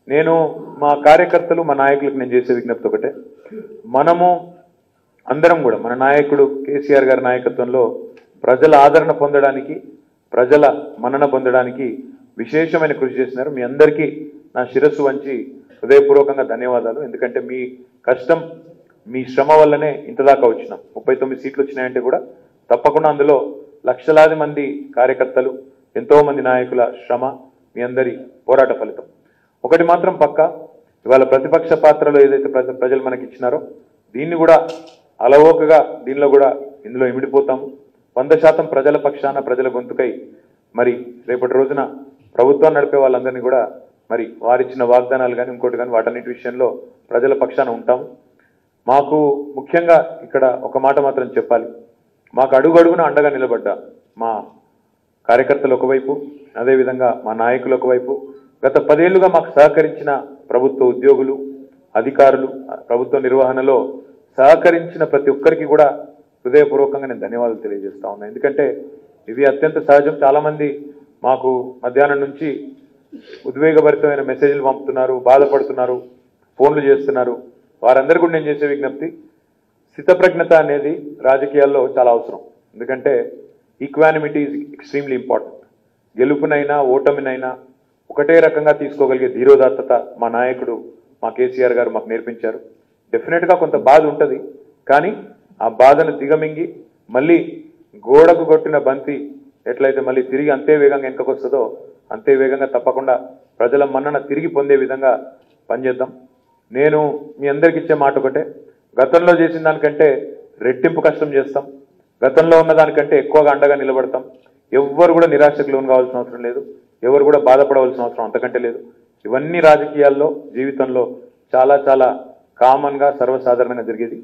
నేను మా కార్యకర్తలు మా నాయకులకు నేను చేసే విజ్ఞప్తి ఒకటే, మనము అందరం కూడా మన నాయకుడు కేసీఆర్ గారి నాయకత్వంలో ప్రజల ఆదరణ పొందడానికి, ప్రజల మన్నన పొందడానికి విశేషమైన కృషి చేస్తున్నారు. మీ అందరికీ నా శిరస్సు వంచి హృదయపూర్వకంగా ధన్యవాదాలు. ఎందుకంటే మీ కష్టం, మీ శ్రమ వల్లనే ఇంతదాకా వచ్చినాం. 39 సీట్లు వచ్చినాయంటే కూడా తప్పకుండా అందులో లక్షలాది మంది కార్యకర్తలు, ఎంతో మంది నాయకుల శ్రమ, మీ అందరి పోరాట ఫలితం. ఒకటి మాత్రం పక్క, ఇవాళ ప్రతిపక్ష పాత్రలో ఏదైతే ప్రజలు మనకి ఇచ్చినారో దీన్ని కూడా అలవోకగా దీనిలో కూడా ఇందులో ఇమిడిపోతాము. 100% ప్రజల పక్షాన, ప్రజల గొంతుకై మరి రేపటి రోజున ప్రభుత్వం నడిపే వాళ్ళందరినీ కూడా మరి వారిచ్చిన వాగ్దానాలు కానీ ఇంకోటి కానీ వాటన్నిటి విషయంలో ప్రజల పక్షాన ఉంటాము. మాకు ముఖ్యంగా ఇక్కడ ఒక మాట మాత్రం చెప్పాలి, మాకు అడుగడుగున అండగా నిలబడ్డ మా కార్యకర్తలు ఒకవైపు, అదేవిధంగా మా నాయకులు ఒకవైపు, గత 10 ఏళ్లుగా మాకు సహకరించిన ప్రభుత్వ ఉద్యోగులు, అధికారులు, ప్రభుత్వ నిర్వహణలో సహకరించిన ప్రతి ఒక్కరికి కూడా హృదయపూర్వకంగా నేను ధన్యవాదాలు తెలియజేస్తా ఉన్నా. ఎందుకంటే ఇది అత్యంత సహజం. చాలామంది మాకు మధ్యాహ్నం నుంచి ఉద్వేగభరితమైన మెసేజ్లు పంపుతున్నారు, బాధపడుతున్నారు, ఫోన్లు చేస్తున్నారు. వారందరూ కూడా నేను చేసే విజ్ఞప్తి, స్థితప్రజ్ఞత అనేది రాజకీయాల్లో చాలా అవసరం. ఎందుకంటే ఈక్వానిమిటీ ఈజ్ ఎక్స్ట్రీమ్లీ ఇంపార్టెంట్. గెలుపునైనా ఓటమినైనా ఒకటే రకంగా తీసుకోగలిగే ధీరోదాత్తత మా నాయకుడు, మా కేసీఆర్ గారు మాకు నేర్పించారు. డెఫినెట్గా కొంత బాధ ఉంటుంది, కానీ ఆ బాధను దిగమింగి మళ్ళీ గోడకు కొట్టిన బంతి ఎట్లయితే మళ్ళీ తిరిగి అంతే వేగంగా వెనుకకు వస్తుందో అంతే వేగంగా తప్పకుండా ప్రజల మన్నన తిరిగి పొందే విధంగా పనిచేద్దాం. నేను మీ అందరికి ఇచ్చే మాట ఒకటే, గతంలో చేసిన దానికంటే రెట్టింపు కష్టం చేస్తాం, గతంలో ఉన్న దానికంటే ఎక్కువగా అండగా నిలబడతాం. ఎవ్వరు కూడా నిరాశకు లోను కావాల్సిన అవసరం లేదు, ఎవరు కూడా బాధపడవలసిన అవసరం అంతకంటే లేదు. ఇవన్నీ రాజకీయాల్లో, జీవితంలో చాలా చాలా కామన్గా సర్వసాధారణంగా జరిగేది.